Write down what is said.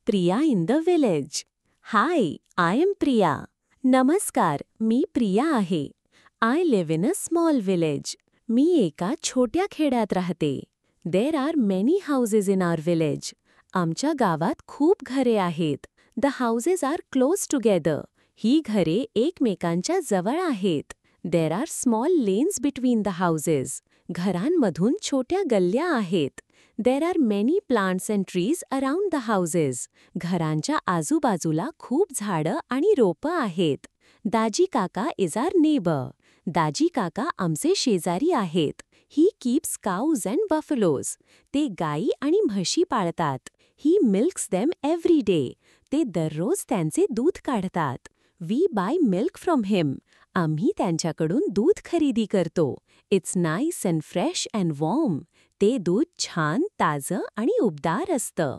Priya in the village. Hi, I am Priya. नमस्कार, मी प्रिया आहे. I live in a small village. मी एका छोट्या खेड्यात राहते. There are many houses in our village. आमच्या गावात खूप घरे आहेत. The houses are close together. ही घरे एकमेकांच्या जवळ आहेत. There are small lanes between the houses. घरांमधून छोट्या गल्ल्या आहेत. There are many plants and trees around the houses. घरांच्या आजूबाजूला खूप झाडं आणि रोपं आहेत. दाजी काका is our neighbor. दाजी काका आमचे शेजारी आहेत. He keeps cows and buffaloes. ते गाई आणि म्हशी पाळतात. He milks them every day. ते दररोज त्यांचे दूध काढतात. We buy milk from him. आम्ही त्यांच्याकडून दूध खरेदी करतो. It's nice and fresh and warm. ते दूध छान, ताजं आणि उबदार असतं.